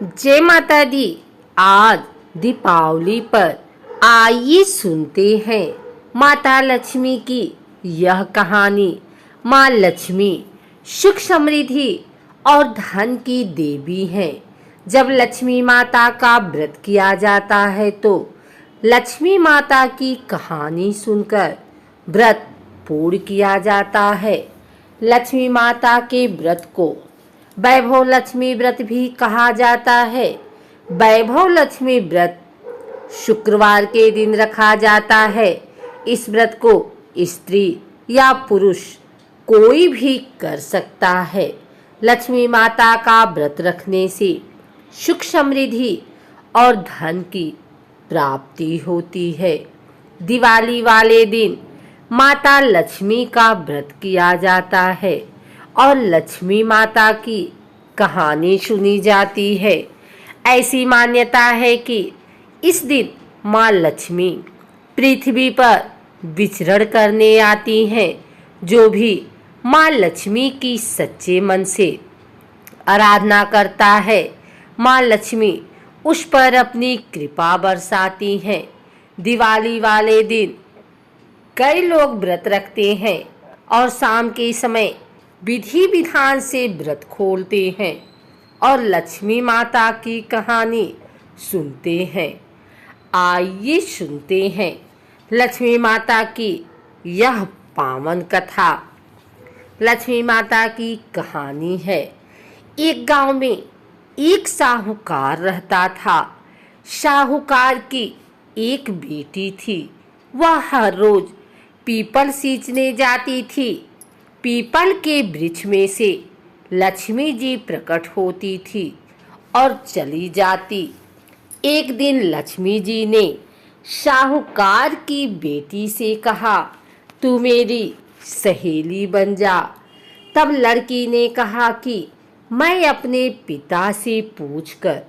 जय माता दी। आज दीपावली पर आइए सुनते हैं माता लक्ष्मी की यह कहानी। माँ लक्ष्मी सुख समृद्धि और धन की देवी हैं। जब लक्ष्मी माता का व्रत किया जाता है तो लक्ष्मी माता की कहानी सुनकर व्रत पूर्ण किया जाता है। लक्ष्मी माता के व्रत को वैभव लक्ष्मी व्रत भी कहा जाता है। वैभव लक्ष्मी व्रत शुक्रवार के दिन रखा जाता है। इस व्रत को स्त्री या पुरुष कोई भी कर सकता है। लक्ष्मी माता का व्रत रखने से सुख समृद्धि और धन की प्राप्ति होती है। दिवाली वाले दिन माता लक्ष्मी का व्रत किया जाता है और लक्ष्मी माता की कहानी सुनी जाती है। ऐसी मान्यता है कि इस दिन माँ लक्ष्मी पृथ्वी पर विचरण करने आती हैं। जो भी माँ लक्ष्मी की सच्चे मन से आराधना करता है, माँ लक्ष्मी उस पर अपनी कृपा बरसाती हैं। दिवाली वाले दिन कई लोग व्रत रखते हैं और शाम के समय विधि विधान से व्रत खोलते हैं और लक्ष्मी माता की कहानी सुनते हैं। आइए सुनते हैं लक्ष्मी माता की यह पावन कथा। लक्ष्मी माता की कहानी है। एक गांव में एक साहूकार रहता था। साहूकार की एक बेटी थी। वह हर रोज पीपल सींचने जाती थी। पीपल के वृक्ष में से लक्ष्मी जी प्रकट होती थी और चली जाती। एक दिन लक्ष्मी जी ने साहूकार की बेटी से कहा, तू मेरी सहेली बन जा। तब लड़की ने कहा कि मैं अपने पिता से पूछकर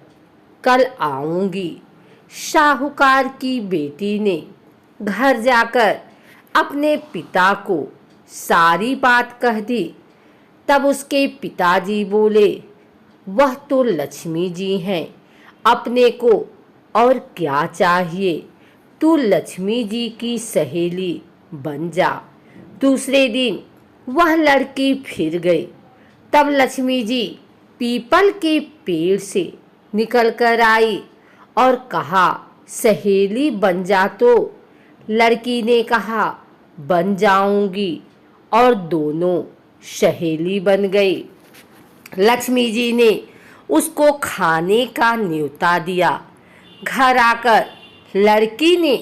कल आऊंगी। साहूकार की बेटी ने घर जाकर अपने पिता को सारी बात कह दी। तब उसके पिताजी बोले, वह तो लक्ष्मी जी हैं, अपने को और क्या चाहिए। तू लक्ष्मी जी की सहेली बन जा। दूसरे दिन वह लड़की फिर गई। तब लक्ष्मी जी पीपल के पेड़ से निकल कर आई और कहा, सहेली बन जा। तो लड़की ने कहा, बन जाऊंगी, और दोनों सहेली बन गई। लक्ष्मी जी ने उसको खाने का न्योता दिया। घर आकर लड़की ने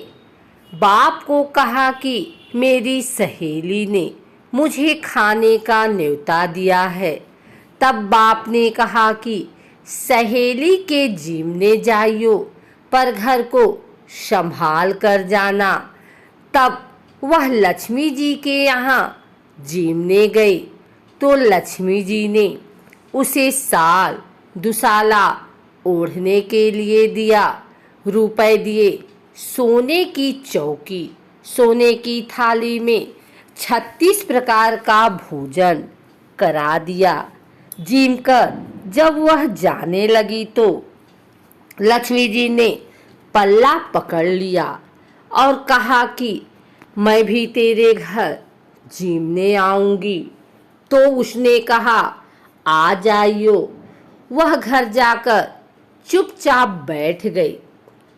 बाप को कहा कि मेरी सहेली ने मुझे खाने का न्योता दिया है। तब बाप ने कहा कि सहेली के जीमने जाइयो, पर घर को संभाल कर जाना। तब वह लक्ष्मी जी के यहाँ जीमने गई तो लक्ष्मी जी ने उसे साल दुसाला ओढ़ने के लिए दिया। रुपए दिए। सोने की चौकी, सोने की थाली में 36 प्रकार का भोजन करा दिया। जीम कर जब वह जाने लगी तो लक्ष्मी जी ने पल्ला पकड़ लिया और कहा कि मैं भी तेरे घर जीमने आऊंगी। तो उसने कहा, आ जाइयो। वह घर जाकर चुपचाप बैठ गई।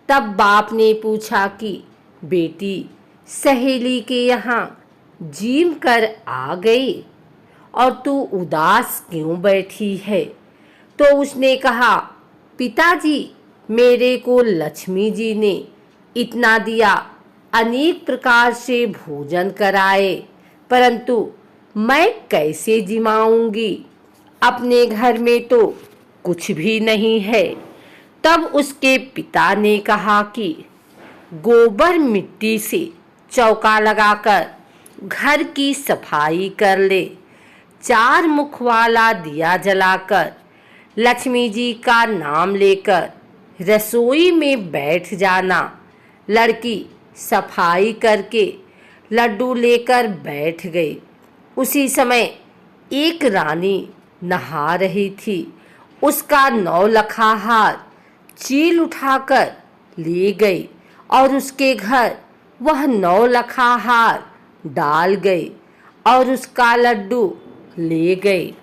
तब बाप ने पूछा कि बेटी, सहेली के यहाँ जीम कर आ गई और तू उदास क्यों बैठी है। तो उसने कहा, पिताजी, मेरे को लक्ष्मी जी ने इतना दिया, अनेक प्रकार से भोजन कराए, परंतु मैं कैसे जिमाऊंगी। अपने घर में तो कुछ भी नहीं है। तब उसके पिता ने कहा कि गोबर मिट्टी से चौका लगाकर घर की सफाई कर ले। 4 मुख वाला दिया जलाकर लक्ष्मी जी का नाम लेकर रसोई में बैठ जाना। लड़की सफाई करके लड्डू लेकर बैठ गई। उसी समय एक रानी नहा रही थी। उसका 9 लखा हार चील उठाकर ले गई और उसके घर वह 9 लखा हार डाल गई और उसका लड्डू ले गई।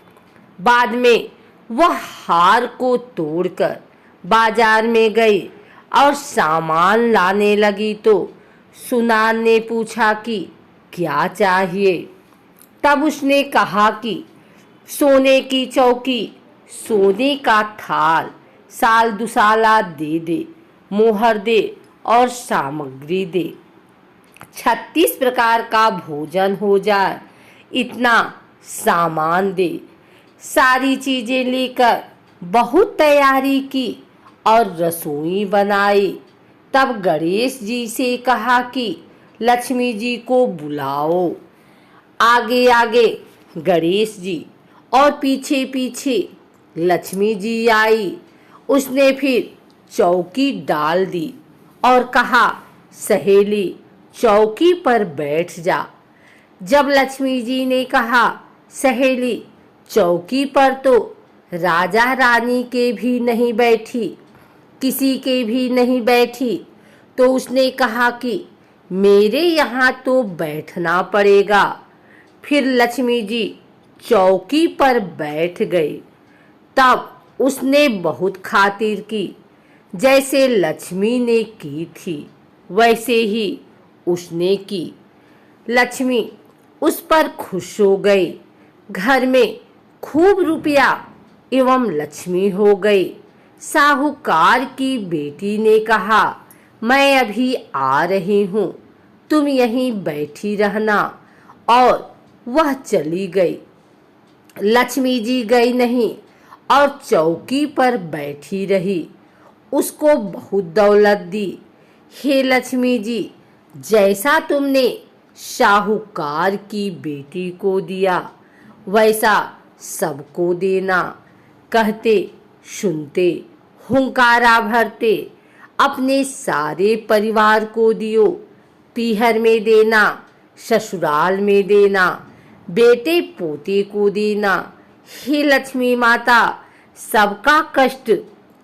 बाद में वह हार को तोड़कर बाजार में गई और सामान लाने लगी तो सुनार ने पूछा कि क्या चाहिए। तब उसने कहा कि सोने की चौकी, सोने का थाल, साल दुसाला दे दे, मोहर दे और सामग्री दे, 36 प्रकार का भोजन हो जाए, इतना सामान दे। सारी चीजें लेकर बहुत तैयारी की और रसोई बनाई। तब गणेश जी से कहा कि लक्ष्मी जी को बुलाओ। आगे आगे गणेश जी और पीछे पीछे लक्ष्मी जी आई। उसने फिर चौकी डाल दी और कहा, सहेली चौकी पर बैठ जा। जब लक्ष्मी जी ने कहा, सहेली चौकी पर तो राजा रानी के भी नहीं बैठी, किसी के भी नहीं बैठी, तो उसने कहा कि मेरे यहाँ तो बैठना पड़ेगा। फिर लक्ष्मी जी चौकी पर बैठ गई। तब उसने बहुत खातिर की, जैसे लक्ष्मी ने की थी वैसे ही उसने की। लक्ष्मी उस पर खुश हो गई। घर में खूब रुपया एवं लक्ष्मी हो गई। साहूकार की बेटी ने कहा, मैं अभी आ रही हूँ, तुम यहीं बैठी रहना, और वह चली गई। लक्ष्मी जी गई नहीं और चौकी पर बैठी रही। उसको बहुत दौलत दी। हे लक्ष्मी जी, जैसा तुमने साहूकार की बेटी को दिया वैसा सबको देना। कहते सुनते हुंकारा भरते अपने सारे परिवार को दियो। पीहर में देना, ससुराल में देना, बेटे पोते को देना। हे लक्ष्मी माता, सबका कष्ट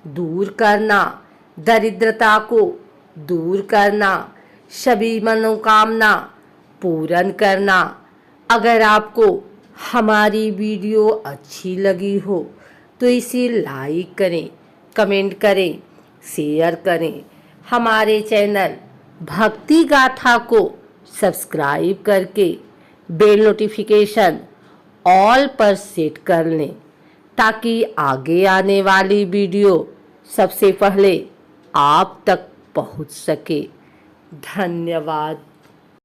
दूर करना, दरिद्रता को दूर करना, सभी मनोकामना पूर्ण करना। अगर आपको हमारी वीडियो अच्छी लगी हो तो इसे लाइक करें, कमेंट करें, शेयर करें। हमारे चैनल भक्ति गाथा को सब्सक्राइब करके बेल नोटिफिकेशन ऑल पर सेट कर लें ताकि आगे आने वाली वीडियो सबसे पहले आप तक पहुंच सके। धन्यवाद।